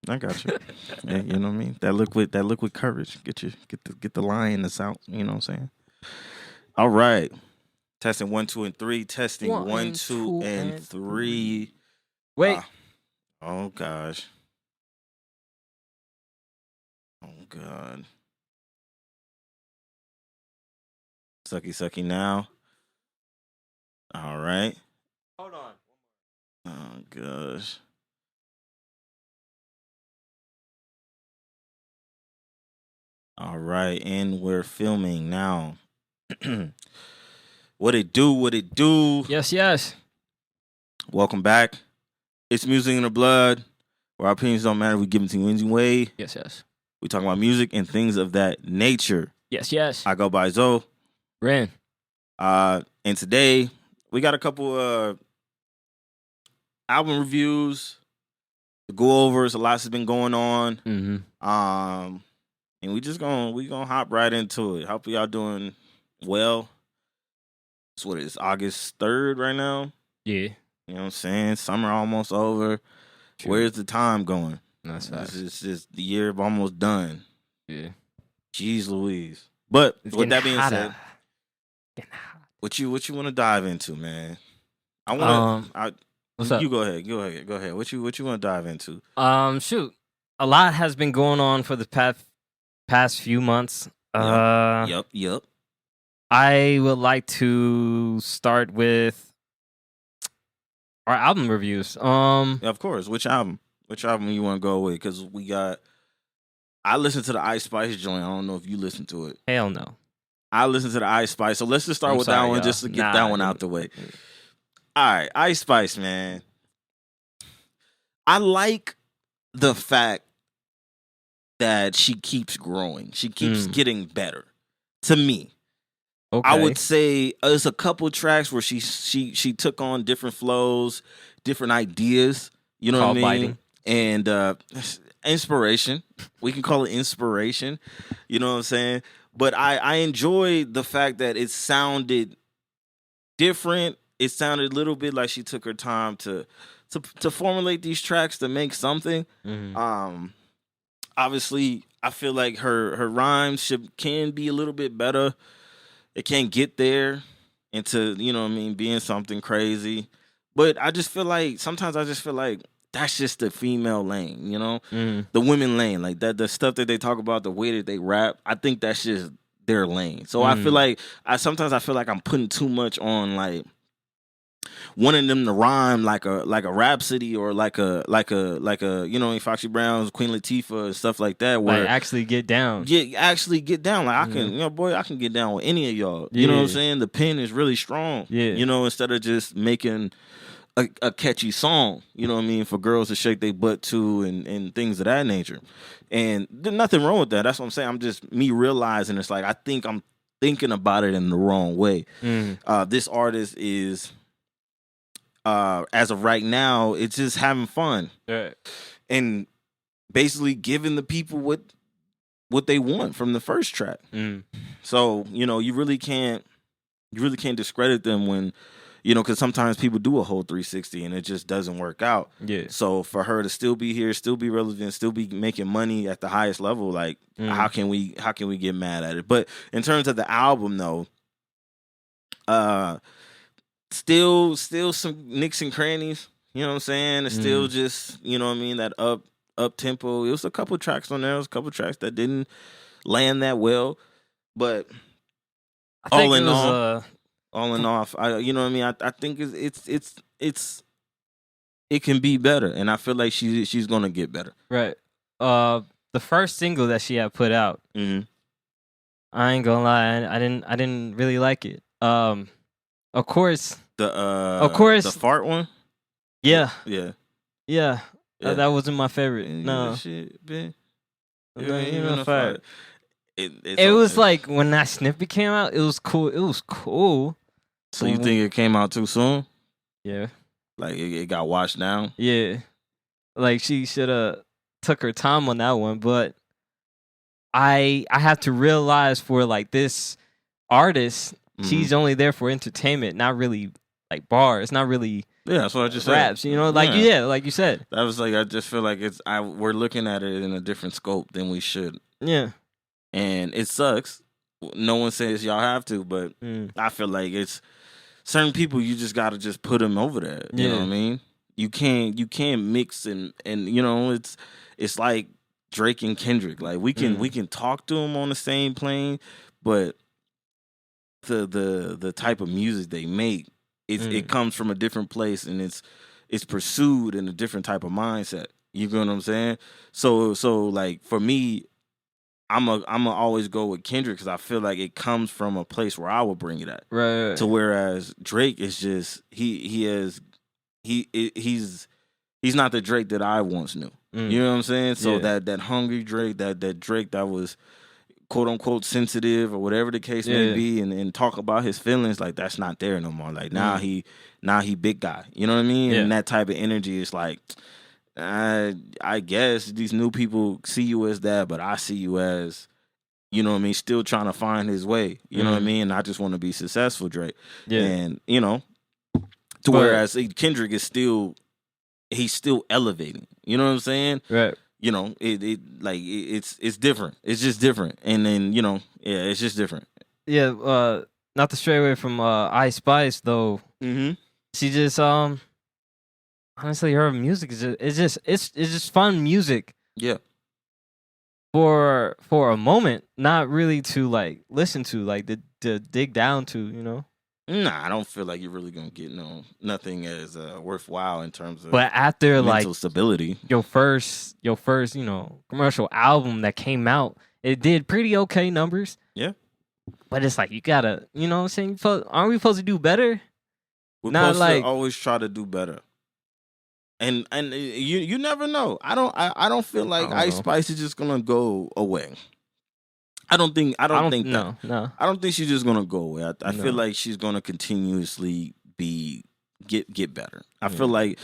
I got you. Yeah, you know what I mean. That liquid courage. Get the lioness out. You know what I'm saying. All right. Testing 1, 2, and 3. Testing one, One, two, two, and and 3. Wait. Oh gosh. Oh god. Sucky now. All right. Hold on. Oh gosh. All right, and we're filming now. What it do? What it do? Yes. Welcome back. It's Music in the Blood, where our opinions don't matter. We give them to you anyway. Yes. We talk about music and things of that nature. Yes. I go by Zoe. Ren. And today we got a couple album reviews to go over. A lot has been going on. Mm-hmm. And we gonna hop right into it. Hope y'all doing well. It's what it is, August 3rd right now. Yeah. You know what I'm saying? Summer almost over. True. Where's the time going? That's This is just the year almost done. Yeah. Jeez Louise. But It's with that getting being hotter. said, Getting hot. what you want to dive into, man? I want to. What's up? You go ahead. Go ahead. What you want to dive into? Shoot. A lot has been going on for the past few months. Yep. I would like to start with our album reviews. Yeah, of course. Which album? Which album you want to go with? Because we got. I listened to the Ice Spice joint. I don't know if you listened to it. Hell no. I listened to the Ice Spice. So let's just start with that one, y'all. just to get that one out the way. All right, Ice Spice, man. I like the fact that she keeps growing. She keeps getting better. To me, Okay. I would say there's a couple tracks where she took on different flows, different ideas. You know what I mean? Biting. And inspiration. We can call it inspiration. You know what I'm saying? But I enjoy the fact that it sounded different. It sounded a little bit like she took her time to formulate these tracks to make something. Mm-hmm. Obviously, I feel like her rhymes can be a little bit better. It can't get there into, you know what I mean, being something crazy. But sometimes I just feel like that's just the female lane, you know? The women lane. Like that, the stuff that they talk about, the way that they rap, I think that's just their lane. So I feel like sometimes I feel like I'm putting too much on like wanting them to rhyme like a Rhapsody or like a you know, Foxy Brown's Queen Latifah and stuff like that. Where like actually get down. Actually get down. Like I can, you know, boy, I can get down with any of y'all. You know what I'm saying? The pen is really strong. Yeah. You know, instead of just making a catchy song, you know what I mean, for girls to shake their butt to and things of that nature. And there's nothing wrong with that. That's what I'm saying. I'm just me realizing it's like I think I'm thinking about it in the wrong way. This artist is as of right now, it's just having fun. Right. And basically giving the people what they want from the first track. So, you know, you really can't discredit them when, you know, because sometimes people do a whole 360 and it just doesn't work out. Yeah. So for her to still be here, still be relevant, still be making money at the highest level, like how can we get mad at it? But in terms of the album though, still some nicks and crannies, you know what I'm saying? It's still just, you know what I mean, that up tempo. It was a couple tracks on there, it was a couple tracks that didn't land that well, but all in all, you know what I mean, I think it can be better, and I feel like she's gonna get better. Right. The first single that she had put out, I ain't gonna lie, I didn't really like it. Of course, the fart one. Yeah. Yeah. That wasn't my favorite. No. Shit, man. Fart. It was like when that snippet came out, it was cool. So you think it came out too soon? Yeah. Like it got washed down? Yeah. Like she should have took her time on that one, but I have to realize for like this artist, she's only there for entertainment, not really like bars, not really Yeah, that's what I just said. Raps, you know, like like you said. That was like I just feel like we're looking at it in a different scope than we should. Yeah. And it sucks. No one says y'all have to, but I feel like it's certain people you just gotta just put them over there. You know what I mean? You can't mix and you know it's like Drake and Kendrick. Like we can talk to them on the same plane, but the type of music they make, it comes from a different place and it's pursued in a different type of mindset. You know what I'm saying? So like for me, I'm always go with Kendrick because I feel like it comes from a place where I would bring it at. Right. To whereas Drake is just he's not the Drake that I once knew. You know what I'm saying? So that hungry Drake, that Drake that was quote unquote sensitive or whatever the case may be, and talk about his feelings, like that's not there no more. Like now he big guy. You know what I mean? And that type of energy is like, I guess these new people see you as that, but I see you as, you know what I mean, still trying to find his way. You know what I mean? I just want to be successful, Drake. And you know, whereas Kendrick is he's still elevating. You know what I'm saying? Right. You know, it's different. It's just different. And then, you know, it's just different. Yeah, not to stray away from Ice Spice though. Mm-hmm. She just honestly her music is just fun music. Yeah. For a moment, not really to like listen to, like to dig down to, you know. Nah, I don't feel like you're really gonna get nothing as worthwhile in terms of. But after mental like stability, your first, you know, commercial album that came out, it did pretty okay numbers. Yeah. But it's like you gotta, you know what I'm saying? Aren't we supposed to do better? We're supposed to always try to do better. And you never know. I don't feel like Ice Spice is just gonna go away. I don't think that. No. I don't think she's just gonna go away. I feel like she's gonna continuously get better. I feel like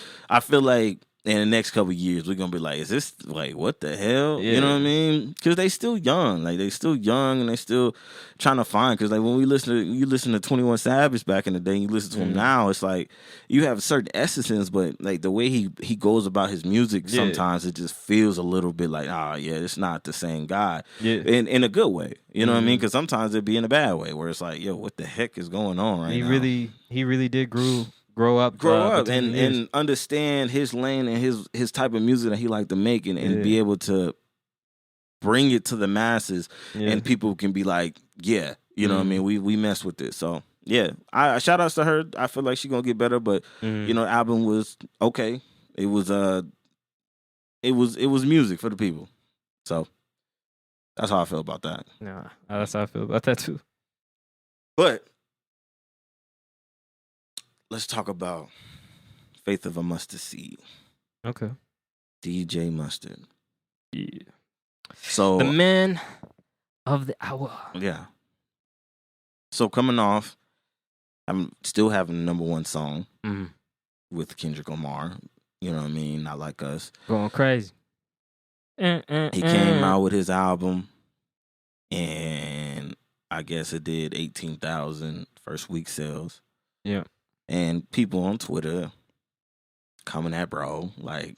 in the next couple of years we're gonna be like, is this like what the hell? You know what I mean? Because they still young, and they still trying to find. Because like when you listen to 21 Savage back in the day, and you listen to him now, it's like you have certain essences, but like the way he goes about his music, sometimes it just feels a little bit like, it's not the same guy. In a good way, you know what I mean? Because sometimes it'd be in a bad way where it's like, yo, what the heck is going on right now? He really did grow up and understand his lane and his type of music that he like to make and be able to bring it to the masses and people can be like, you know what I mean, we mess with this. So I shout outs to her. I feel like she's gonna get better, but you know, the album was okay. It was music for the people. So that's how I feel about that. Yeah, that's how I feel about that too. But let's talk about Faith of a Mustard Seed. Okay. DJ Mustard. Yeah. So the man of the hour. Yeah. So coming off, I'm still having the number one song with Kendrick Lamar. You know what I mean? Not Like Us. Going crazy. He came out with his album, and I guess it did 18,000 first week sales. Yeah. And people on Twitter coming at bro, like,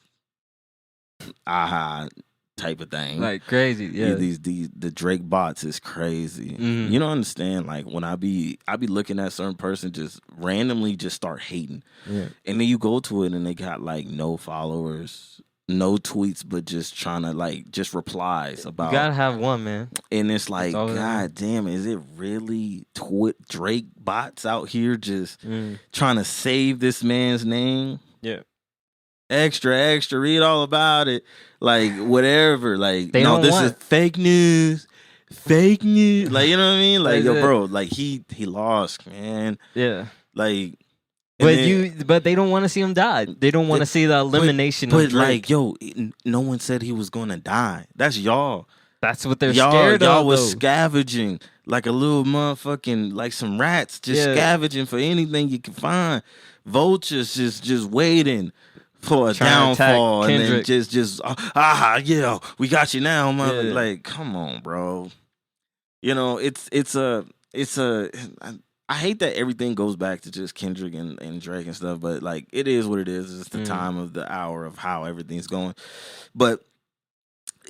aha, type of thing. Like crazy, yeah. The Drake bots is crazy. You don't understand, like, when I be looking at a certain person just randomly just start hating. Yeah. And then you go to it and they got, like, no followers, no tweets, but just trying to, like, just replies about. You gotta have one, man. And it's like, God damn, is it really Drake bots out here just trying to save this man's name? Yeah. Extra, read all about it. Like, whatever. Like, this is fake news. Fake news. Like, you know what I mean? Like, yo, bro, like, he lost, man. Yeah. Like, but they don't want to see him die. They don't want to see the elimination of Drake. Like, yo, no one said he was going to die. That's y'all. That's what they're scared of. Y'all was scavenging like a little motherfucking, like some rats, just scavenging for anything you can find. Vultures just waiting for a downfall, and then we got you now, mother. Like, come on, bro. You know, it's a. I hate that everything goes back to just Kendrick and Drake and stuff, but like it is what it is. It's the time of the hour of how everything's going. But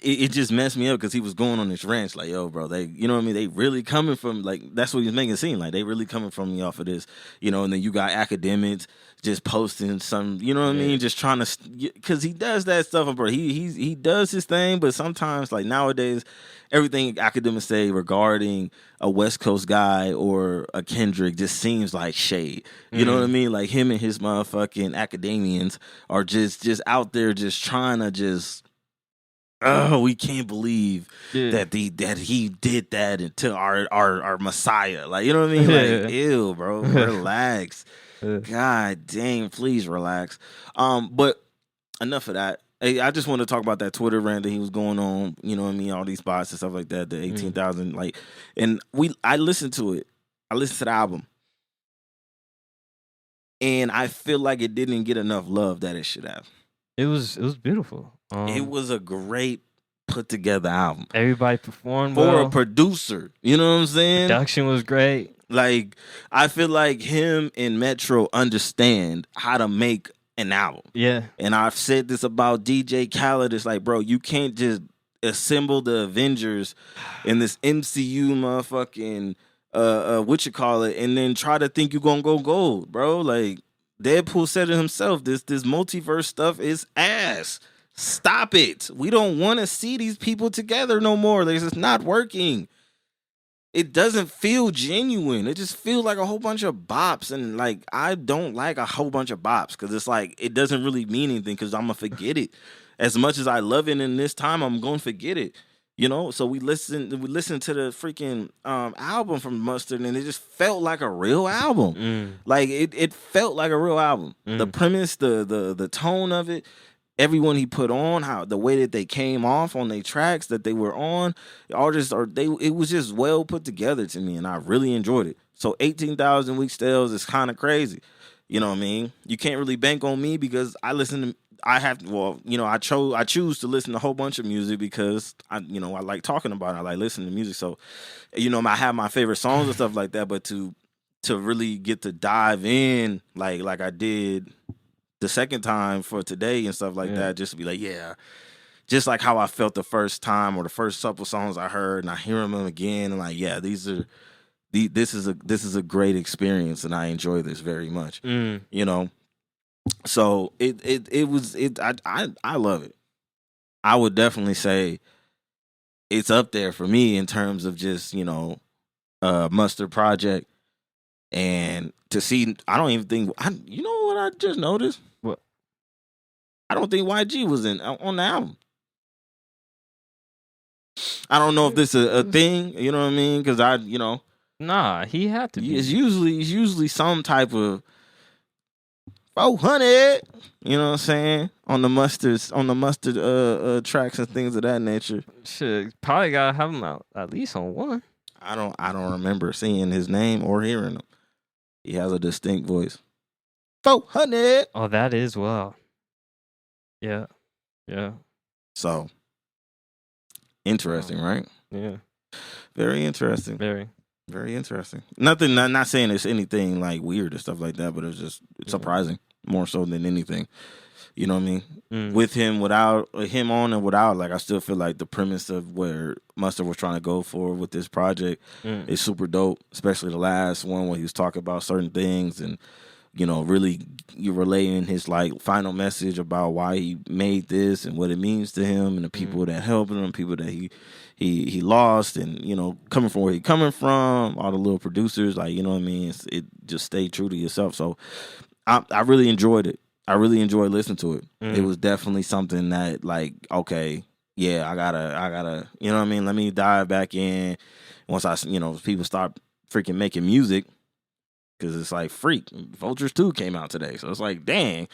it just messed me up because he was going on this ranch like, yo, bro, they, you know what I mean? They really coming from, like, that's what he was making it seem like. They really coming from me off of this, you know, and then you got academics just posting some, you know what I mean? Just trying to, because he does that stuff, bro. He does his thing, but sometimes, like nowadays, everything academics say regarding a West Coast guy or a Kendrick just seems like shade. You know what I mean? Like him and his motherfucking academians are just out there just trying to just, oh, we can't believe that he did that to our Messiah. Like, you know what I mean? Like, ew, bro. Relax. God dang, please relax. But enough of that. Hey, I just want to talk about that Twitter rant that he was going on, you know what I mean, all these bots and stuff like that, the 18,000, like, and I listened to it. I listened to the album. And I feel like it didn't get enough love that it should have. It was beautiful. It was a great put together album. Everybody performed for a producer. You know what I'm saying? Production was great. Like, I feel like him and Metro understand how to make an album. Yeah. And I've said this about DJ Khaled. It's like, bro, you can't just assemble the Avengers in this MCU motherfucking what you call it, and then try to think you're gonna go gold, bro. Like, Deadpool said it himself. This multiverse stuff is ass. Stop it. We don't want to see these people together no more. It's just not working. It doesn't feel genuine. It just feels like a whole bunch of bops. And like, I don't like a whole bunch of bops because it's like, it doesn't really mean anything because I'm going to forget it. As much as I love it in this time, I'm going to forget it. You know, so we listened to the freaking album from Mustard, and it just felt like a real album. Like it felt like a real album. The premise, the tone of it, everyone he put on, how the way that they came off on their tracks that they were on, it was just well put together to me, and I really enjoyed it. So 18,000 week sales is kind of crazy. You know what I mean? You can't really bank on me because I choose to listen to a whole bunch of music because I like talking about it. I like listening to music. So, I have my favorite songs and stuff like that, but to really get to dive in like I did the second time for today and stuff like that, just to be like, yeah, just like how I felt the first time or the first couple songs I heard, and I hear them again, and like, yeah, this is a great experience, and I enjoy this very much. So I love it. I would definitely say it's up there for me in terms of just, Mustard Project. And to see, I don't even think, you know what I just noticed? What? I don't think YG was on the album. I don't know if this is a thing, you know what I mean? Because Nah, he had to be. It's usually some type of 400, you know what I'm saying? On the mustard tracks and things of that nature. Shit, probably gotta have him out at least on one. I don't remember seeing his name or hearing him. He has a distinct voice. 400. Oh, that is well. Yeah. So interesting, right? Yeah. Very interesting. Very. Very interesting. Nothing. Not saying it's anything like weird or stuff like that, but it's surprising more so than anything. You know what I mean? With him, without him on and without, like, I still feel like the premise of where Mustard was trying to go for with this project is super dope. Especially the last one where he was talking about certain things and, really you relaying his like final message about why he made this and what it means to him and the people that helped him, people that he lost, and coming from where he coming from, all the little producers, like, you know what I mean? It just stayed true to yourself. So I really enjoyed it. I really enjoyed listening to it. It was definitely something that, like, okay, yeah, I gotta, you know what I mean? Let me dive back in once people start freaking making music, because it's like, freak, Vultures 2 came out today. So it's like, dang,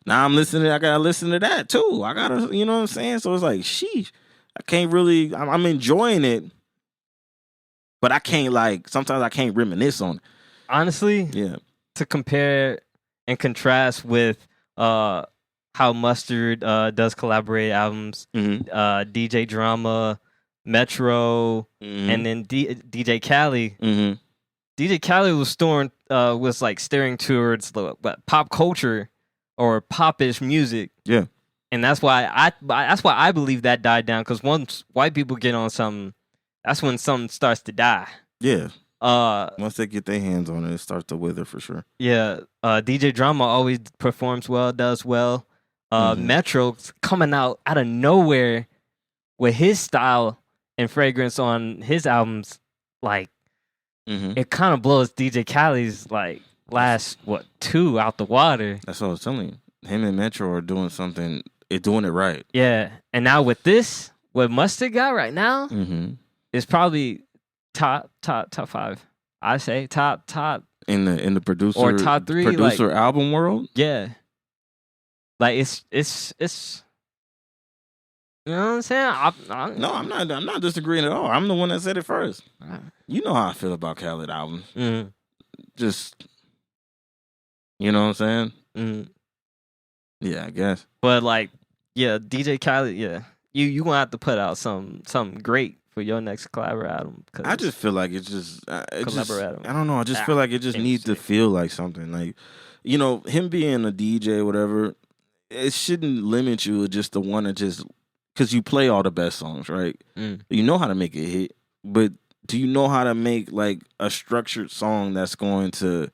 now I'm listening, I gotta listen to that too. I gotta, you know what I'm saying? So it's like, sheesh, I can't really, I'm enjoying it, but I can't, sometimes I can't reminisce on it. Honestly, yeah. To compare and contrast with how Mustard does collaborate albums, DJ Drama, Metro, and then DJ Khaled. DJ Khaled was like steering towards the pop culture or popish music. Yeah. And that's why I believe that died down, because once white people get on something, that's when something starts to die. Yeah. Once they get their hands on it, it starts to wither for sure. Yeah. DJ Drama always performs well, does well. Metro's coming out of nowhere with his style and fragrance on his albums. Like, it kind of blows DJ Khaled's like last 2 out the water. That's what I was telling you. Him and Metro are doing something. They're doing it right. Yeah, and now with this, what Mustard got right now is probably top 5. I say top in the producer or top 3 producer album world. Yeah, like it's you know what I'm saying? No, I'm not disagreeing at all. I'm the one that said it first. You know how I feel about Khaled albums. Just, you know what I'm saying? Yeah, I guess. But like, yeah, DJ Khaled, yeah, you gonna have to put out something great for your next collab album. I just feel like it's just, album. I don't know. I just feel like it just needs to feel like something. Like, you know, him being a DJ, or whatever, it shouldn't limit you just to want to just, because you play all the best songs, right? You know how to make a hit, but do you know how to make like a structured song that's going to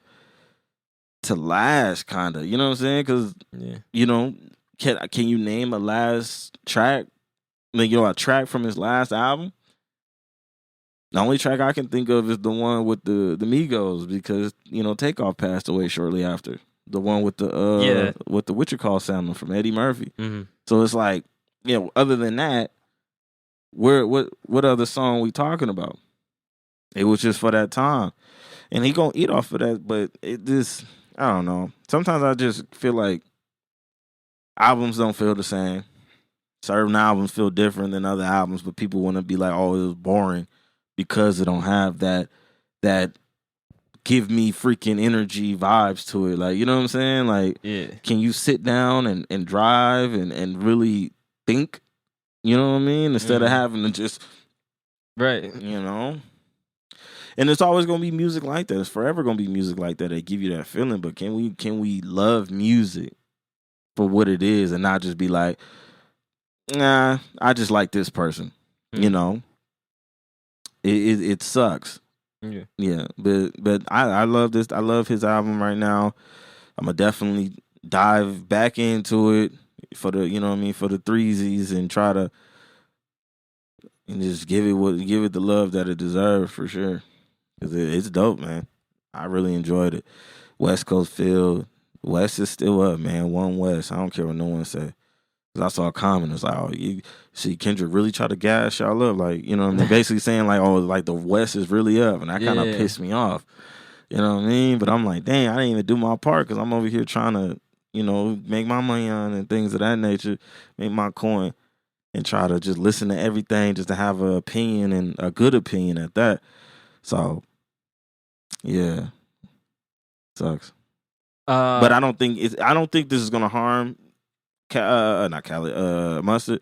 last, kind of? You know what I'm saying? Because you know, can you name a last track? Like, you know, a track from his last album? The only track I can think of is the one with the Migos, because, you know, Takeoff passed away shortly after. The one with the what you call sample from Eddie Murphy. So it's like, you know, other than that, what other song we talking about? It was just for that time, and he gonna eat off of that. But it just, I don't know. Sometimes I just feel like albums don't feel the same. Certain albums feel different than other albums, but people want to be like, oh, it was boring because it don't have that give me freaking energy vibes to it. Like, you know what I'm saying? Like, can you sit down and drive and really think? You know what I mean? Instead of having to just, you know? And it's always gonna be music like that. It's forever gonna be music like that. They give you that feeling. But can we love music for what it is and not just be like, nah, I just like this person. You know, it sucks. Yeah, but I love this. I love his album right now. I'm gonna definitely dive back into it for the, you know what I mean, for the threesies, and try to and just give it the love that it deserves, for sure. Cause it's dope, man. I really enjoyed it. West Coast feel. West is still up, man. One West. I don't care what no one say. Cause I saw a comment. It's like, oh, you see Kendrick really try to gas y'all up, like, you know what I mean? Basically saying like, oh, like the West is really up, and that kind of pissed me off. You know what I mean? But I'm like, dang, I didn't even do my part, because I'm over here trying to, you know, make my money on and things of that nature, make my coin, and try to just listen to everything just to have an opinion, and a good opinion at that. So, yeah, sucks. But I don't think this is gonna harm not Khaled, Mustard.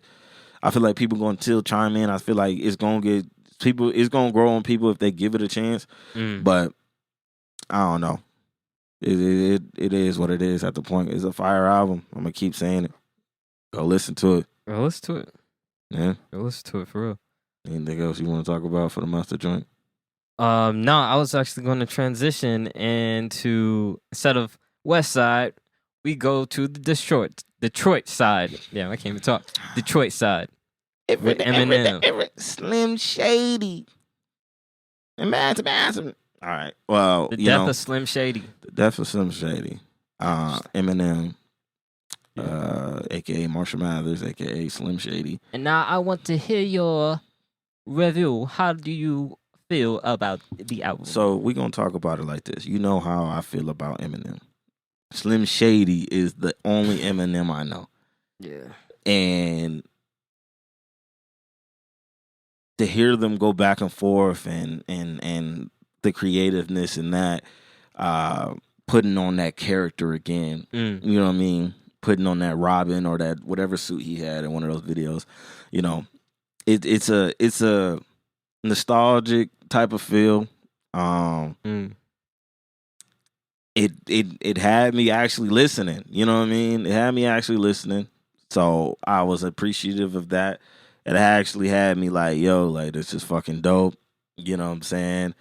I feel like people gonna still chime in. I feel like it's gonna grow on people if they give it a chance. But I don't know. It is what it is at the point. It's a fire album. I'm gonna keep saying it. Go listen to it. Go listen to it. Yeah. Go listen to it for real. Anything else you want to talk about for the Mustard joint? No, I was actually going to transition into, instead of West Side, we go to the Detroit side. Yeah, I can't even talk. Detroit side. With Eminem. Slim Shady. All right. Well, The death of Slim Shady. The death of Slim Shady. Eminem, a.k.a. Marshall Mathers, a.k.a. Slim Shady. And now I want to hear your review. How do you feel about the album? So we're going to talk about it like this. You know how I feel about Eminem. Slim Shady is the only Eminem I know. Yeah. And to hear them go back and forth and the creativeness in that, putting on that character again, you know what I mean? Putting on that Robin or that whatever suit he had in one of those videos, you know, it's a nostalgic type of feel. Mm. It had me actually listening. You know what I mean? It had me actually listening. So I was appreciative of that. It actually had me like, yo, like this is fucking dope. You know what I'm saying?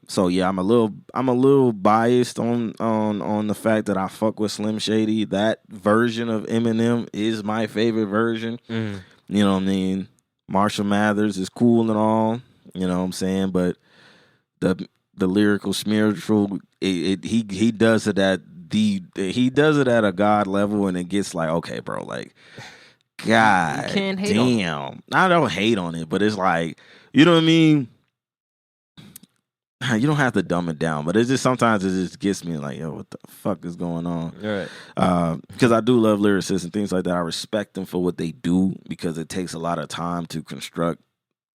So yeah, I'm a little biased on the fact that I fuck with Slim Shady. That version of Eminem is my favorite version. Mm. You know what I mean? Marshall Mathers is cool and all. You know what I'm saying? But the lyrical spiritual, he does it at he does it at a god level, and it gets like, okay, bro, like, God, you can't hate damn. I don't hate on it, but it's like, you know what I mean? You don't have to dumb it down, but it's just sometimes it just gets me like, yo, what the fuck is going on? Right. Because I do love lyricists and things like that. I respect them for what they do because it takes a lot of time to construct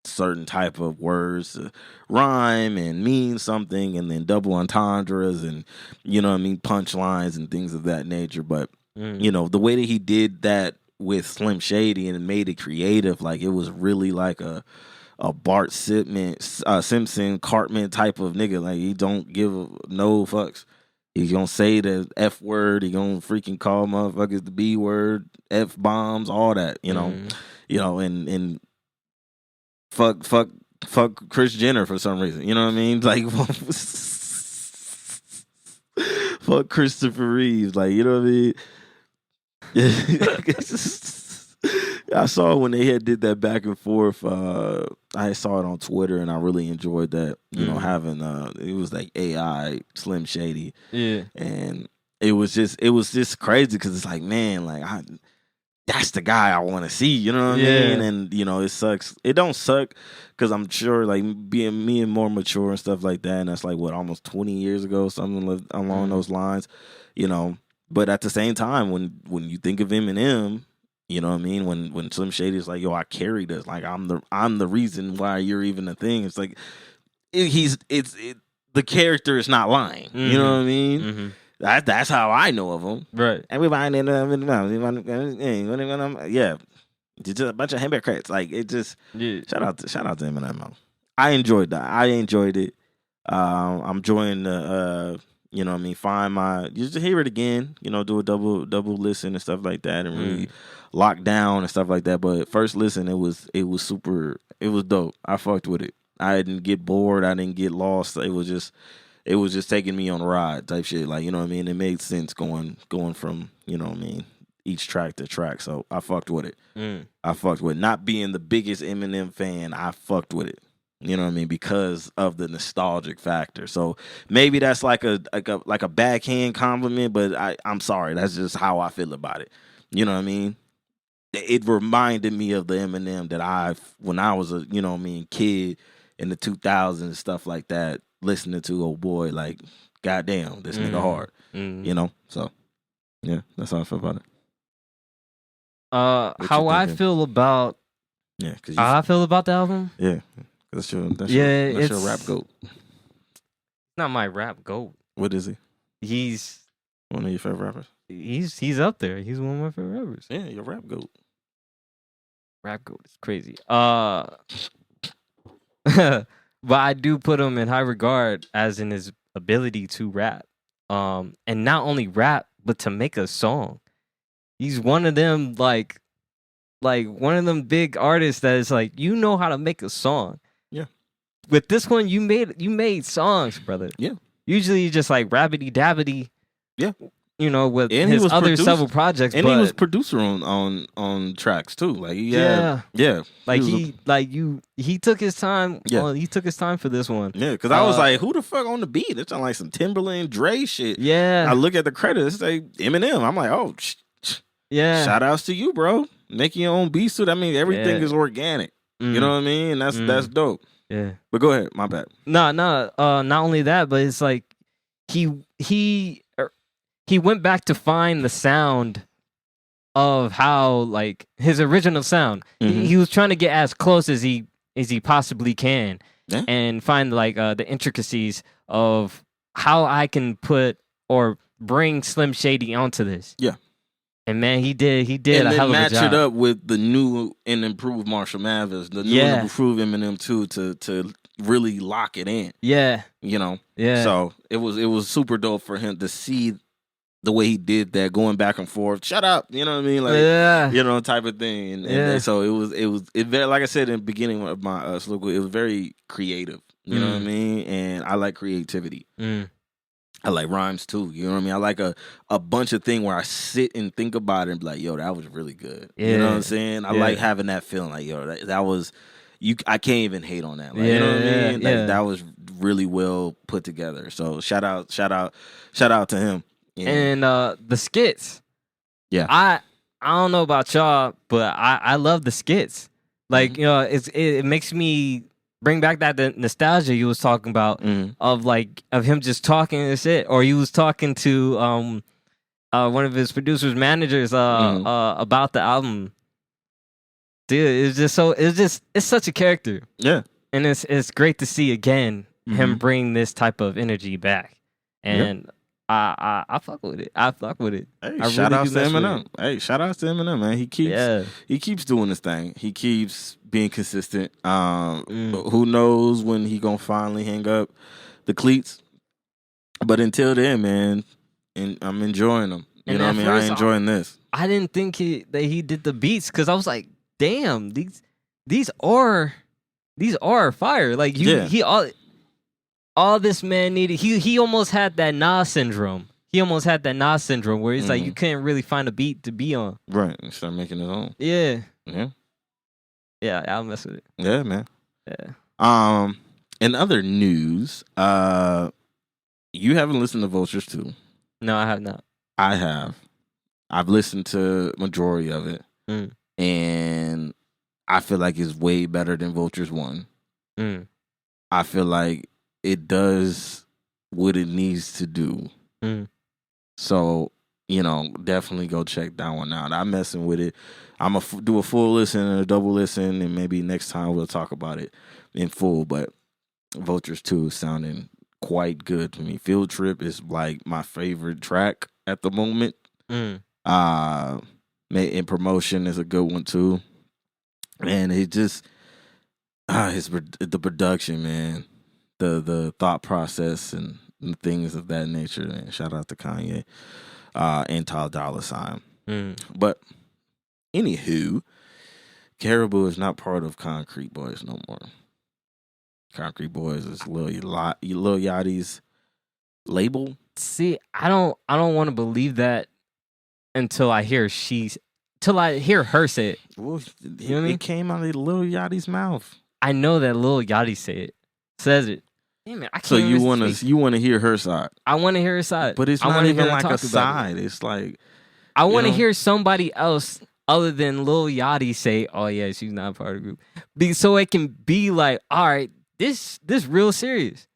certain type of words to rhyme and mean something, and then double entendres and, you know what I mean, punchlines and things of that nature. But you know, the way that he did that with Slim Shady and made it creative, like it was really like a Bart Simpson Cartman type of nigga. Like he don't give no fucks. He gonna say the F word. He gonna freaking call motherfuckers the B word, F bombs, all that. You know, and fuck Kris Jenner for some reason. You know what I mean? Like fuck Christopher Reeves. Like, you know what I mean? I saw when they had did that back and forth. I saw it on Twitter and I really enjoyed that. You know, having it was like AI Slim Shady. Yeah. And it was just crazy because it's like, man, like that's the guy I want to see, you know what I mean? And, you know, it sucks. It don't suck because I'm sure, like, being more mature and stuff like that, and that's like, what, almost 20 years ago, something along those lines, you know? But at the same time, when you think of Eminem, you know what I mean? When Slim Shady is like, yo, I carried this. Like, I'm the reason why you're even a thing. It's like, the character is not lying. Mm-hmm. You know what I mean? Mm-hmm. That's how I know of him. Right. Everybody, yeah, just a bunch of hypocrites. Like it just. Yeah. Shout out to Eminem. I enjoyed that. I enjoyed it. I'm enjoying the. You know what I mean? Find my. Just hear it again. You know, do a double listen and stuff like that, and really lock down and stuff like that. But first listen, it was super. It was dope. I fucked with it. I didn't get bored. I didn't get lost. It was just taking me on a ride type shit. Like, you know what I mean? It made sense going from, you know what I mean, each track to track. So I fucked with it. I fucked with it. Not being the biggest Eminem fan, I fucked with it. You know what I mean? Because of the nostalgic factor. So maybe that's like a backhand compliment, but I'm sorry. That's just how I feel about it. You know what I mean? It reminded me of the Eminem that when I was a, you know what I mean, kid in the 2000s and stuff like that, listening to, oh boy, like, goddamn, this nigga hard. You know? So, yeah, that's how I feel about it. How I feel about how I feel about the album? Yeah. That's your rap goat. Not my rap goat. What is he? He's one of your favorite rappers? He's up there. He's one of my favorite rappers. Yeah, your rap goat. Rap goat is crazy. But I do put him in high regard as in his ability to rap. And not only rap, but to make a song. He's one of them like one of them big artists that is like, you know how to make a song. Yeah. With this one, you made songs, brother. Yeah. Usually you just like rabbity dabbity. Yeah. You know, with his other several projects, and he was producer on tracks too. Like he took his time. Yeah, he took his time for this one. Yeah, because I was like, who the fuck on the beat? It's like some Timberland, Dre shit. Yeah, I look at the credits, say Eminem. I'm like, oh, yeah. Shout outs to you, bro. Making your own beats too. I mean, everything is organic. You know what I mean? That's dope. Yeah, but go ahead. My bad. No. Not only that, but it's like he went back to find the sound of how, like, his original sound. Mm-hmm. He was trying to get as close as he possibly can, and find like the intricacies of how I can put or bring Slim Shady onto this. Yeah. And man, he did and a hell of a job. And match it up with the new and improved Marshall Mathers, the new and improved Eminem too, to really lock it in. Yeah. You know? Yeah. So it was super dope for him to see the way he did that, going back and forth, shut up, you know what I mean? Like, you know, type of thing. And so it was very, like I said in the beginning of my soliloquy, it was very creative. You know what I mean? And I like creativity. I like rhymes too. You know what I mean? I like a bunch of things where I sit and think about it and be like, yo, that was really good. Yeah. You know what I'm saying? I like having that feeling like, yo, that was I can't even hate on that. Like, you know what I mean? Like, that was really well put together. So shout out to him. Yeah. And the skits. Yeah. I don't know about y'all, but I love the skits. Like, you know, it makes me bring back that nostalgia you was talking about of him just talking and shit, or he was talking to one of his producers managers about the album. Dude, it's such a character. Yeah. And it's great to see again him bring this type of energy back. And I fuck with it. I fuck with it. Hey, shout out to Eminem. Hey, shout out to Eminem, man. He keeps doing this thing. He keeps being consistent. Who knows when he gonna finally hang up the cleats? But until then, man, and I'm enjoying them. You know what I mean? I'm enjoying this. I didn't think that he did the beats because I was like, damn, these are fire. Like he all this man needed. He almost had that Nas syndrome. He almost had that Nas syndrome where it's like you couldn't really find a beat to be on. Right. And start making his own. Yeah. Yeah. Yeah, I'll mess with it. Yeah, man. Yeah. In other news, you haven't listened to Vultures 2. No, I have not. I have. I've listened to majority of it. And I feel like it's way better than Vultures 1. I feel like it does what it needs to do. So, you know, definitely go check that one out. I'm messing with it. I'm going to do a full listen and a double listen, and maybe next time we'll talk about it in full. But Vultures 2 is sounding quite good to me. Field Trip is like my favorite track at the moment. In Promotion is a good one too. And it just the production, man. The thought process and things of that nature, man. Shout out to Kanye and Ty Dolla $ign. But anywho, Karraboo is not part of Concrete Boys no more. Concrete Boys is Lil Yachty's label. See, I don't want to believe that until I hear her say it. Well, you know what I mean? It came out of Lil Yachty's mouth. I know that Lil Yachty says it. Damn it, I can't. So you want to hear her side? I want to hear her side, but it's not even like a side. It's like I want to hear somebody else other than Lil Yachty say, "Oh yeah, she's not part of the group," so it can be like, all right, this real serious.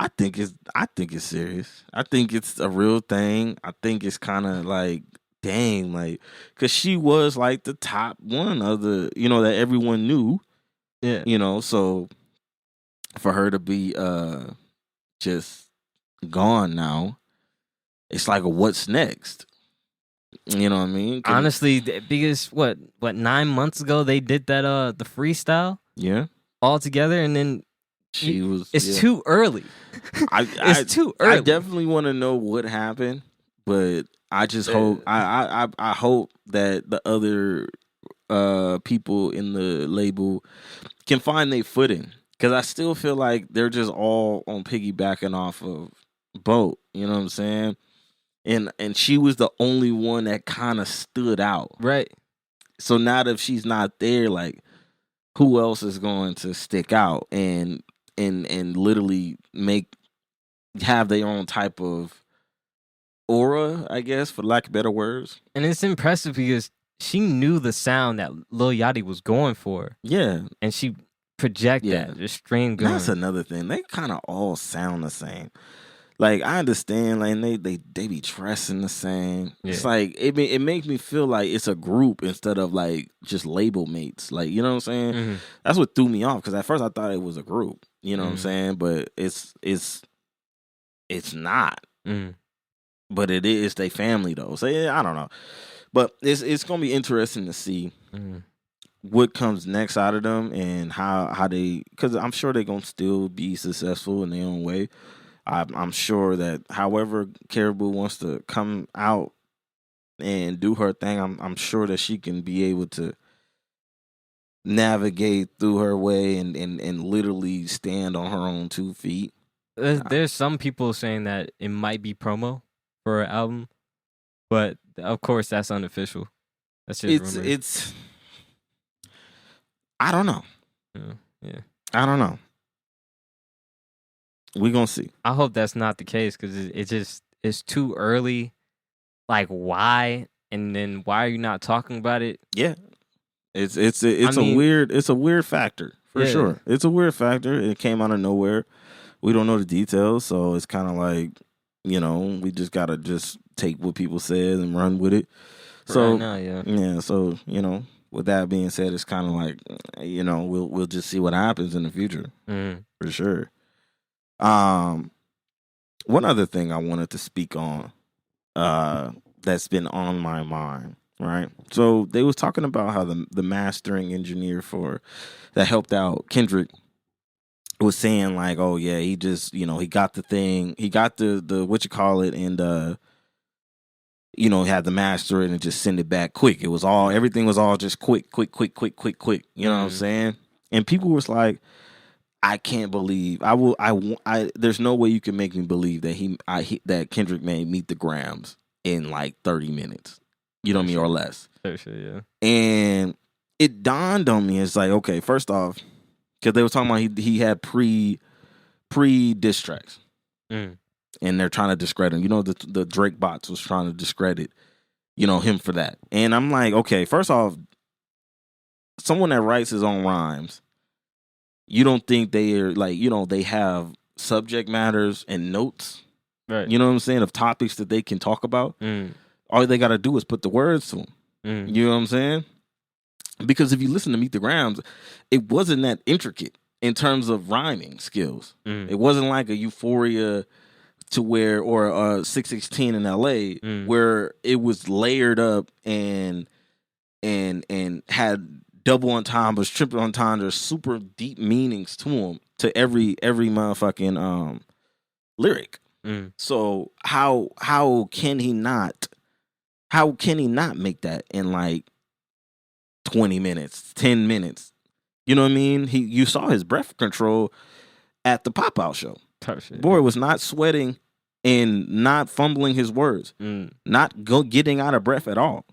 I think it's serious. I think it's a real thing. I think it's kind of like, dang, like, because she was like the top one of the, you know, that everyone knew. Yeah. You know, so for her to be just gone now, it's like what's next? You know what I mean? Honestly, because what 9 months ago they did that the freestyle? Yeah. All together, and then it's too early. It's too early. I definitely want to know what happened, but I just hope I hope that the other people in the label can find their footing, because I still feel like they're just all on piggybacking off of Boat. You know what I'm saying? And she was the only one that kind of stood out, right? So now that she's not there, like, who else is going to stick out and literally have their own type of aura, I guess, for lack of better words? And it's impressive because she knew the sound that Lil Yachty was going for. Yeah. And she projected that. Just string going. That's another thing. They kind of all sound the same. Like, I understand, like, they be dressing the same. Yeah. It's like, it makes me feel like it's a group instead of, like, just label mates. Like, you know what I'm saying? That's what threw me off, because at first I thought it was a group. You know what I'm saying? But it's not. But it is their family, though. So, yeah, I don't know. But it's going to be interesting to see what comes next out of them and how they, because I'm sure they're gonna still be successful in their own way. I'm sure that however Karraboo wants to come out and do her thing, I'm sure that she can be able to navigate through her way and literally stand on her own 2 feet. There's some people saying that it might be promo for her album, but of course that's unofficial. That's just rumors. It's I don't know. Yeah. I don't know. We gonna see. I hope that's not the case because it's too early. Like why? And then why are you not talking about it? Yeah, it's a weird factor for sure. It's a weird factor. It came out of nowhere. We don't know the details, so it's kind of like, we just gotta just take what people said and run with it. So right now, So with that being said, it's kind of like, we'll just see what happens in the future for sure. One other thing I wanted to speak on, that's been on my mind, right? So they was talking about how the mastering engineer that helped out Kendrick was saying like, oh yeah, he just, he got the thing, he got the what you call it, and had to master it and just send it back quick. Everything was all just quick. You know what I'm saying? And people was like, I can't believe there's no way you can make me believe that that Kendrick made Meet the Grams in like 30 minutes. You know what I mean? Or less. Sure, yeah. And it dawned on me, it's like, okay, first off, because they were talking about he had pre diss tracks. And they're trying to discredit him. The Drake bots was trying to discredit, him for that. And I'm like, okay, first off, someone that writes his own rhymes, you don't think they are like, they have subject matters and notes, right? You know what I'm saying, of topics that they can talk about. All they got to do is put the words to them. You know what I'm saying? Because if you listen to Meet the Grams, it wasn't that intricate in terms of rhyming skills. It wasn't like a Euphoria or a 616 in LA where it was layered up and had double entendres, triple entendres, super deep meanings to them, to every motherfucking lyric. So how can he not make that in like 20 minutes, 10 minutes? You know what I mean? You saw his breath control at the pop-out show. Boy was not sweating and not fumbling his words, not getting out of breath at all.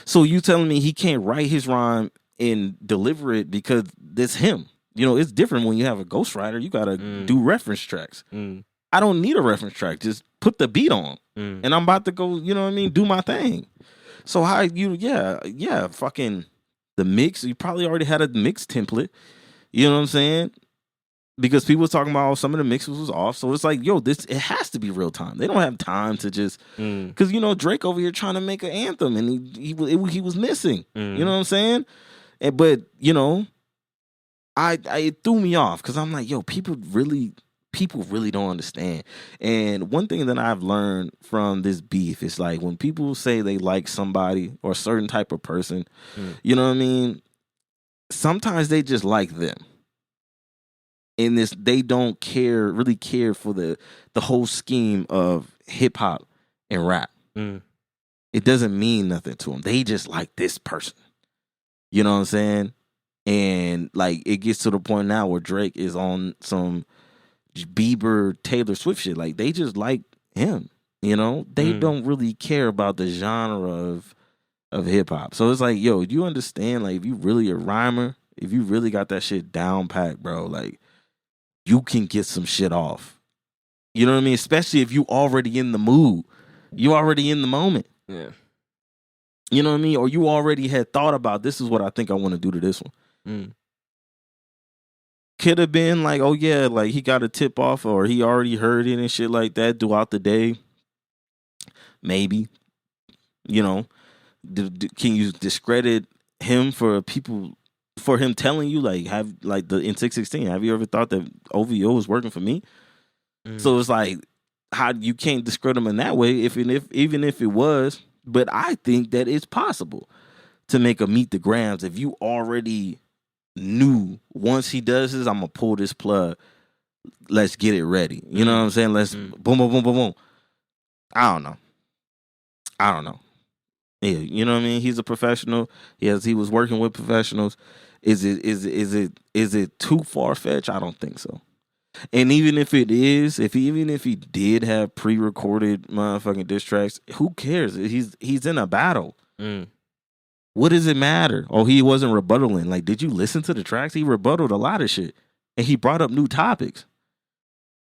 So you telling me he can't write his rhyme and deliver it because that's him? It's different when you have a ghostwriter. You gotta do reference tracks. I don't need a reference track. Just put the beat on, and I'm about to go. You know what I mean? Do my thing. So how fucking the mix. You probably already had a mix template. You know what I'm saying? Because people were talking about some of the mixes was off. So it's like, it has to be real time. They don't have time to just, because Drake over here trying to make an anthem and he was missing. You know what I'm saying? But it threw me off because I'm like, people really don't understand. And one thing that I've learned from this beef is like when people say they like somebody or a certain type of person, you know what I mean? Sometimes they just like them. In this, they don't really care for the whole scheme of hip hop and rap. It doesn't mean nothing to them. They just like this person. You know what I'm saying? And like it gets to the point now where Drake is on some Bieber, Taylor Swift shit. Like they just like him. They don't really care about the genre of hip hop. So it's like, do you understand? Like if you really a rhymer, if you really got that shit down pat, bro, like you can get some shit off. You know what I mean? Especially if you already in the mood. You already in the moment. Yeah. You know what I mean? Or you already had thought about, this is what I think I want to do to this one. Could have been like, oh yeah, like he got a tip off or he already heard it and shit like that throughout the day. Maybe. Can you discredit him for him telling you like in 616, have you ever thought that OVO was working for me? So it's like, how you can't discredit him in that way even if it was, but I think that it's possible to make a Meet the Grams if you already knew once he does this, I'm gonna pull this plug. Let's get it ready. You know what I'm saying? Let's boom, boom, boom, boom, boom. I don't know. Yeah, you know what I mean? He's a professional. He was working with professionals. Is it too far fetched? I don't think so. And even if it is, even if he did have pre-recorded motherfucking diss tracks, who cares? He's in a battle. What does it matter? Oh, he wasn't rebuttaling. Like, did you listen to the tracks? He rebutted a lot of shit. And he brought up new topics.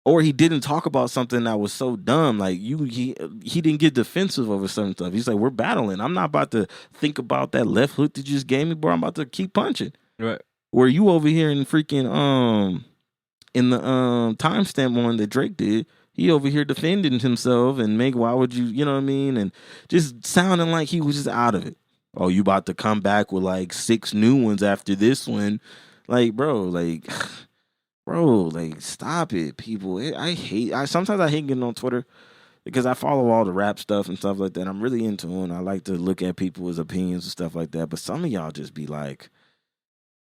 Or he didn't talk about something that was so dumb. Like, he didn't get defensive over certain stuff. He's like, we're battling. I'm not about to think about that left hook that you just gave me, bro. I'm about to keep punching. Right. Where you over here in freaking in the timestamp one that Drake did, he over here defending himself and why would you know what I mean? And just sounding like he was just out of it. Oh, you about to come back with like 6 new ones after this one. Like, bro, stop it, people. Sometimes I hate getting on Twitter because I follow all the rap stuff and stuff like that. I'm really into it. I like to look at people's opinions and stuff like that. But some of y'all just be like.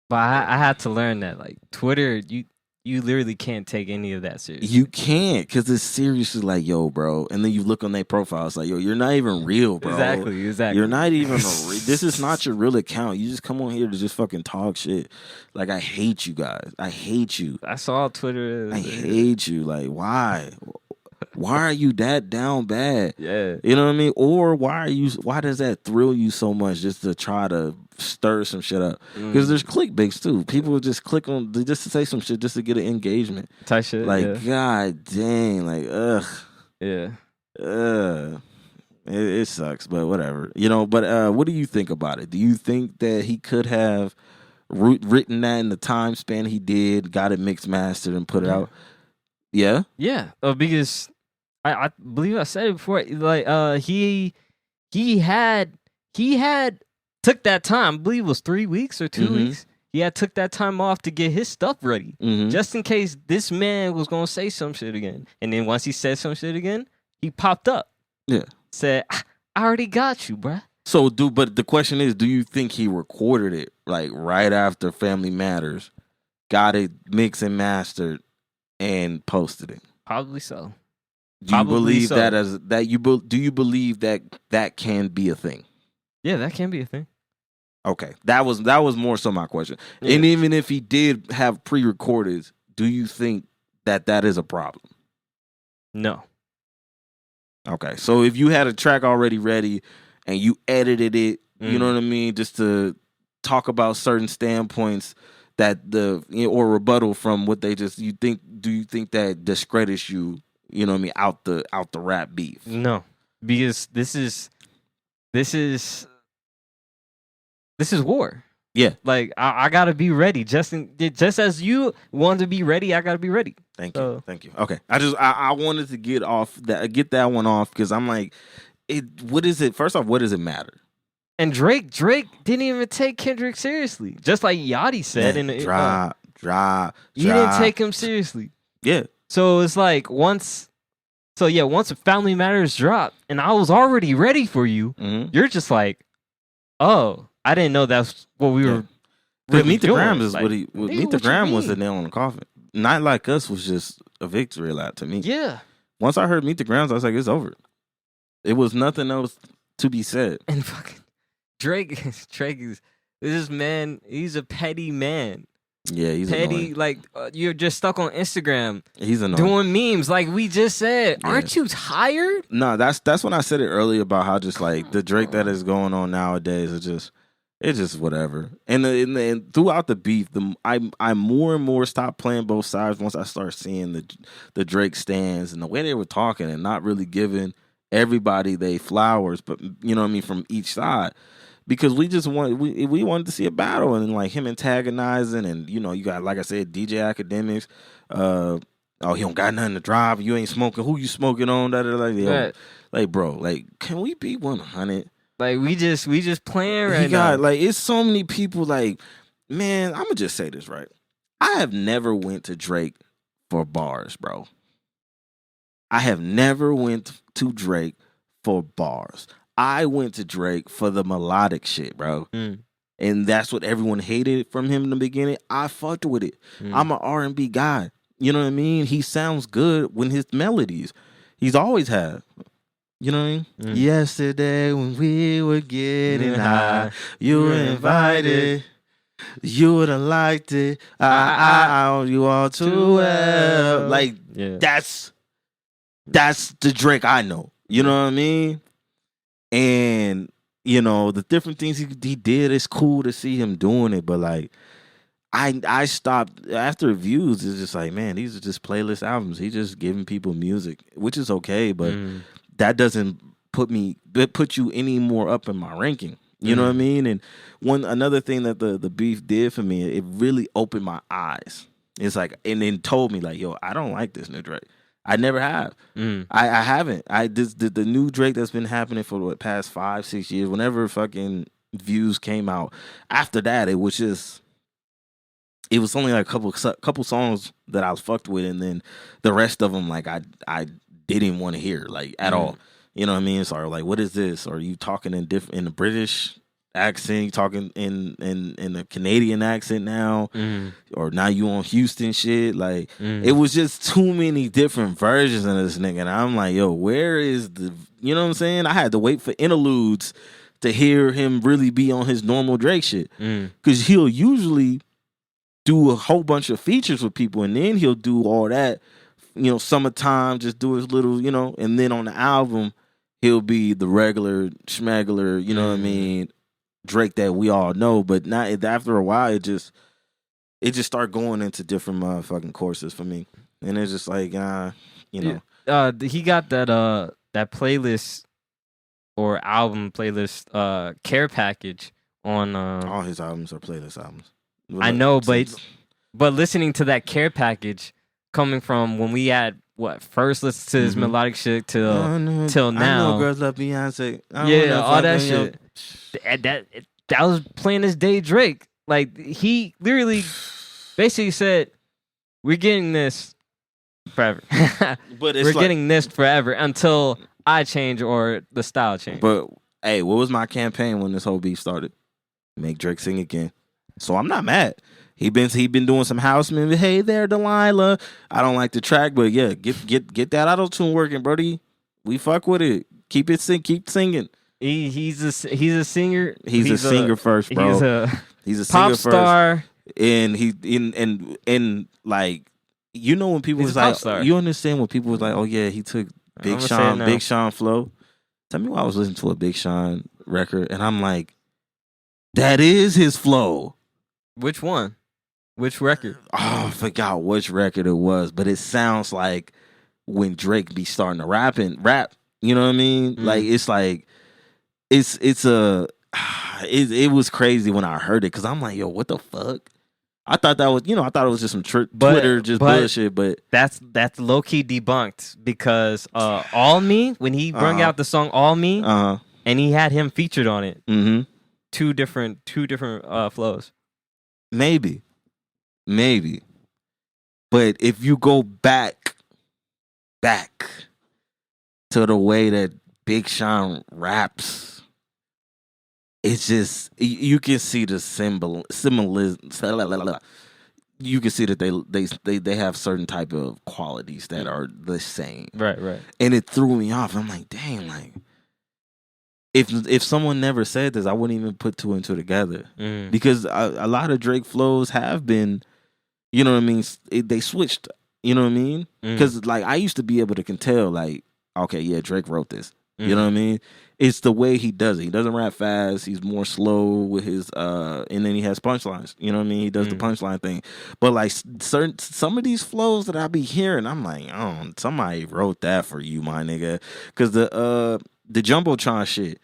But I had to learn that, like, Twitter, you literally can't take any of that seriously. You can't, because it's seriously like, yo, bro. And then you look on their profile, it's like, yo, you're not even real, bro. Exactly. You're not even this is not your real account. You just come on here to just fucking talk shit. Like, I hate you guys. I hate you. That's all Twitter is. I hate you. Like, why? Why are you that down bad? Yeah. You know what I mean? Or why does that thrill you so much just to try to stir some shit up? Because there's clickbaits too. People just click on just to say some shit just to get an engagement. Type shit. Like, god dang, like, ugh. Yeah. It sucks, but whatever. You know, but what do you think about it? Do you think that he could have written that in the time span he did, got it mixed mastered and put it out? Yeah? Yeah. Because I believe I said it before. Like, he had took that time. I believe it was 3 weeks or 2 weeks. He had took that time off to get his stuff ready, just in case this man was gonna say some shit again. And then once he said some shit again, he popped up. Yeah, said, "I already got you, bruh." So, but the question is, do you think he recorded it like right after Family Matters, got it mixed and mastered, and posted it? Probably so. Do you believe that as that do you believe that can be a thing? Yeah, that can be a thing. Okay, that was more so my question. Yeah. And even if he did have pre-recorded, do you think that is a problem? No. Okay, so if you had a track already ready and you edited it, you know what I mean, just to talk about certain standpoints that or rebuttal from what they just do you think that discredits you? You know what I mean, out the rap beef? No, because this is war. Yeah, like I gotta be ready. Just as you want to be ready, I gotta be ready. Thank you. Okay, I wanted to get that one off because I'm like, what is it? First off, what does it matter? And Drake didn't even take Kendrick seriously, just like Yachty said in the drop. You didn't take him seriously. Yeah. So it's like once Family Matters dropped, and I was already ready for you. You're just like, oh, I didn't know that's what we were. Really Meet the doing. Grams is like, what he. Meet the Gram was the nail in the coffin. Not Like Us was just a victory lap to me. Yeah. Once I heard Meet the Grams, I was like, it's over. It was nothing else to be said. And fucking Drake is this man. He's a petty man. Yeah, he's petty. Annoying. Like you're just stuck on Instagram. He's annoying. Doing memes, like we just said. Yeah. Aren't you tired? No, that's when I said it earlier about how just like the Drake that is going on nowadays is just whatever. And throughout the beef, I more and more stopped playing both sides once I start seeing the Drake stands and the way they were talking and not really giving everybody they flowers, but you know what I mean, from each side. Because we wanted to see a battle and like him antagonizing and you know you got, like I said, DJ Academics. He don't got nothing to drive. You ain't smoking. Who you smoking on? Right. Like bro, like can we be 100? Like we just playing right now. Like it's so many people. Like man, I'm gonna just say this right. I have never went to Drake for bars, bro. I have never went to Drake for bars. I went to Drake for the melodic shit, bro. And that's what everyone hated from him in the beginning. I fucked with it. I'm an R&B guy. You know what I mean? He sounds good when his melodies. He's always had. You know what I mean? Yesterday when we were getting high, you were invited. You would have liked it. I own you all too well. Like, that's the Drake I know. You know what I mean? And you know, the different things he did, it's cool to see him doing it, but like I stopped after reviews. It's just like, man, these are just playlist albums. He's just giving people music, which is okay, but that doesn't put you any more up in my ranking. You know what I mean? And another thing that the beef did for me, it really opened my eyes. It's like, and then told me like, yo, I don't like this new Drake. I never have. I haven't. The new Drake that's been happening for the past 5-6 years. Whenever fucking Views came out, after that it was only like a couple songs that I was fucked with, and then the rest of them like I didn't want to hear like at all. You know what I mean? So like, what is this? Are you talking in the British accent? You talking in a Canadian accent now, or now you on Houston shit? Like, it was just too many different versions of this nigga, and I'm like, yo, where is the? You know what I'm saying? I had to wait for interludes to hear him really be on his normal Drake shit, because he'll usually do a whole bunch of features with people, and then he'll do all that. You know, summertime, just do his little, you know, and then on the album, he'll be the regular schmegler, you know what I mean, Drake that we all know. But not after a while, it just started going into different motherfucking courses for me, and it's just like, you know, he got that playlist or album playlist care package on. All his albums are playlist albums. I know, but listening to that care package, coming from when we had first listened to his melodic shit till now. I know girls love Beyonce. All that shit. That was plain as day Drake. Like, he literally basically said, "We're getting this forever." But we're getting this forever until I change or the style change. But hey, what was my campaign when this whole beef started? Make Drake sing again. So I'm not mad. He been doing some house music. Hey there, Delilah. I don't like the track, but yeah, get that auto tune working, Brody. We fuck with it. Keep singing. He's a singer. He's a singer first, bro. He's a pop singer star. First. And he in like, you know, when people was like, you understand when people was like, oh yeah, he took Big Sean flow. Tell me why I was listening to a Big Sean record and I'm like, that is his flow. Which one? Which record? Oh, I forgot which record it was, but it sounds like when Drake be starting to rap. You know what I mean? Like, it's like it was crazy when I heard it, because I'm like, yo, what the fuck? I thought that was, I thought it was just some Twitter bullshit, but that's low key debunked, because All Me, when he brought out the song All Me, and he had him featured on it, two different flows. Maybe, but if you go back to the way that Big Sean raps, it's just, you can see the symbolism. You can see that they have certain type of qualities that are the same. Right. And it threw me off. I'm like, damn, like, if someone never said this, I wouldn't even put two and two together. Because a lot of Drake flows have been, you know what I mean, they switched, you know what I mean? Because like, I used to be able to tell, like, okay, yeah, Drake wrote this. You know what I mean? It's the way he does it. He doesn't rap fast. He's more slow with his and then he has punchlines. You know what I mean? He does the punchline thing. But like, some of these flows that I be hearing, I'm like, oh, somebody wrote that for you, my nigga. Because the Jumbotron shit,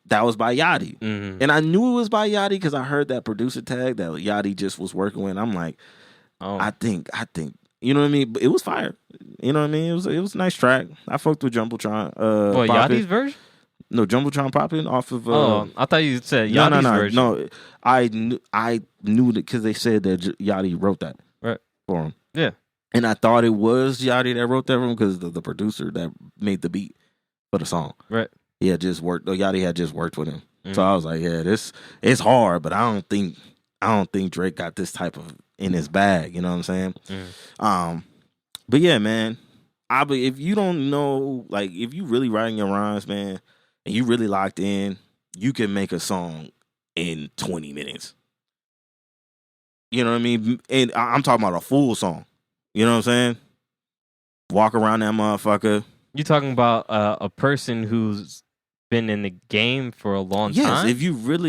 that was by Yachty. And I knew it was by Yachty because I heard that producer tag that Yachty just was working with. I'm like, I think, you know what I mean? It was fire. You know what I mean? It was a nice track. I fucked with Jumbotron. Yachty's version? No, Jumbotron popping off of. I thought you said Yachty's version. No, I knew that because they said that Yachty wrote that for him. Yeah, and I thought it was Yachty that wrote that for him because the producer that made the beat for the song. Right. He had just worked. Yachty had just worked with him. So I was like, yeah, it's hard, but I don't think Drake got this type of in his bag. You know what I'm saying? But yeah, man. If you don't know, like, if you really writing your rhymes, man, and you really locked in, you can make a song in 20 minutes. You know what I mean? And I'm talking about a full song. You know what I'm saying? Walk around that motherfucker. You talking about a person who's been in the game for a long time? Yes, if you put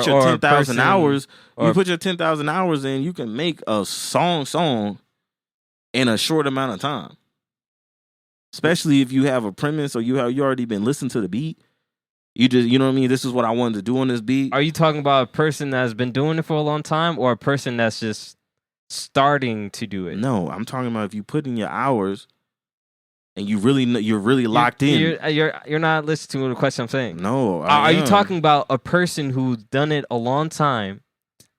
your 10,000 hours, you put your 10,000 hours in, you can make a song in a short amount of time. Especially if you have a premise or you already been listening to the beat. You know what I mean? This is what I wanted to do on this beat. Are you talking about a person that's been doing it for a long time or a person that's just starting to do it? No, I'm talking about if you put in your hours and you're really locked in. You're not listening to the question I'm saying. No. Are you talking about a person who's done it a long time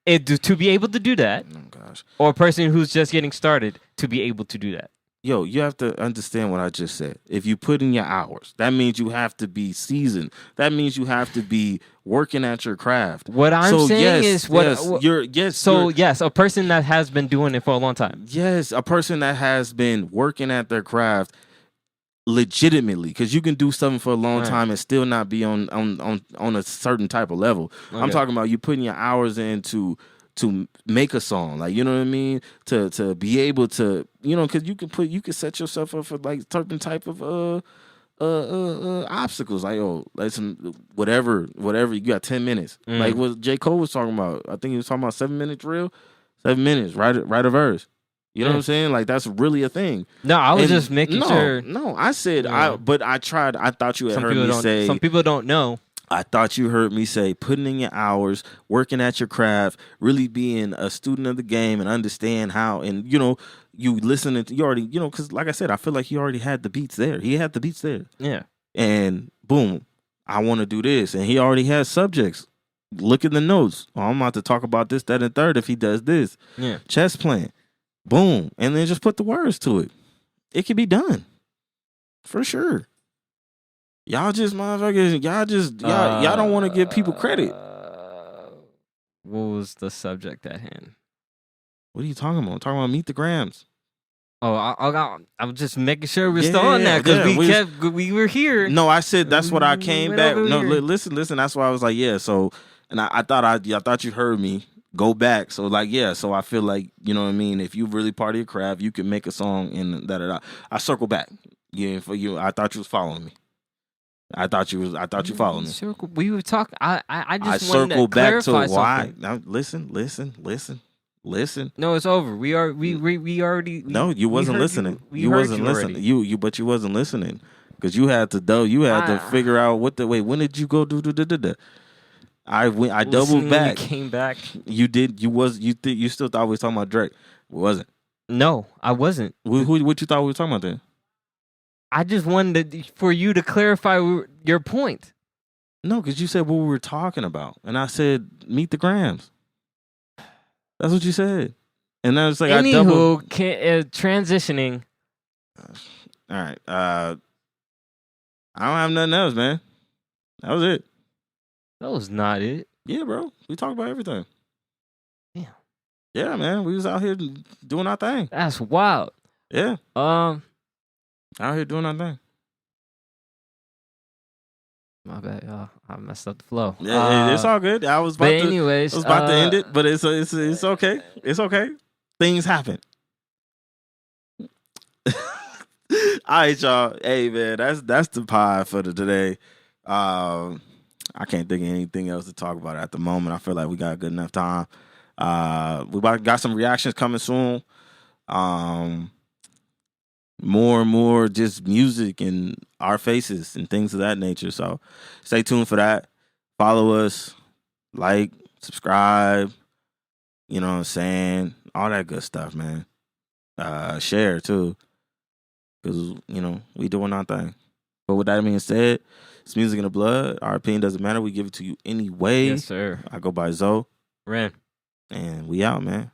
to be able to do that? Oh, gosh. Or a person who's just getting started to be able to do that? Yo, you have to understand what I just said. If you put in your hours, that means you have to be seasoned. That means you have to be working at your craft. What I'm saying is a person that has been doing it for a long time. Yes, a person that has been working at their craft legitimately, because you can do something for a long time and still not be on a certain type of level. Okay. I'm talking about you putting your hours in to make a song, like, you know what I mean, to be able to, you know, because you can set yourself up for like certain type of obstacles, like, like some whatever you got 10 minutes, like what J. Cole was talking about. I think he was talking about 7 minute drill, 7 minutes, write a verse. You know what I'm saying? Like, that's really a thing. No, I was just making sure. No, I said but I tried. I thought you had heard me say. Some people don't know. I thought you heard me say putting in your hours, working at your craft, really being a student of the game and understand how, and, you know, you listening to, you already, you know, because like I said, I feel like he already had the beats there. He had the beats there. Yeah. And boom, I want to do this. And he already has subjects. Look at the notes. Oh, I'm about to talk about this, that, and third if he does this. Yeah. Chess playing. Boom. And then just put the words to it. It can be done. For sure. Y'all just motherfuckers, y'all don't want to give people credit. What was the subject at hand? What are you talking about? I'm talking about Meet the Grams. Oh, I'm just making sure we're still on that because we were here. No, I said that's what I came back. No, listen. That's why I was like, yeah. So, and I thought you heard me go back. So, like, yeah. So I feel like, you know what I mean. If you really part of your craft, you can make a song and that. I circle back. Yeah, for you. I thought you was following me. I thought you followed me. We were talking. I just circle back to why. Something. Now listen. No, it's over. We already. No, you wasn't listening. You wasn't listening. But you wasn't listening because you had to figure out when did you go do. I doubled back. Came back. You did. You still thought we was talking about Drake? It wasn't. No, I wasn't. What you thought we were talking about then? I just wanted for you to clarify your point. No, because you said what we were talking about, and I said Meet the Grams. That's what you said, and I was like, transitioning. All right, I don't have nothing else, man. That was it. That was not it. Yeah, bro. We talked about everything. Damn. Yeah, man. We was out here doing our thing. That's wild. Yeah. Out here doing our thing. My bad, y'all. I messed up the flow. Yeah, it's all good. I was about to end it, but it's okay. It's okay. Things happen. All right, y'all. Hey, man, that's the pod for today. I can't think of anything else to talk about at the moment. I feel like we got a good enough time. We got some reactions coming soon. More and more just music and our faces and things of that nature. So stay tuned for that. Follow us, like, subscribe, you know what I'm saying? All that good stuff, man. Share too. Because, you know, we doing our thing. But with that being said, it's music in the blood. Our opinion doesn't matter. We give it to you anyway. Yes, sir. I go by Zoe. Ren. And we out, man.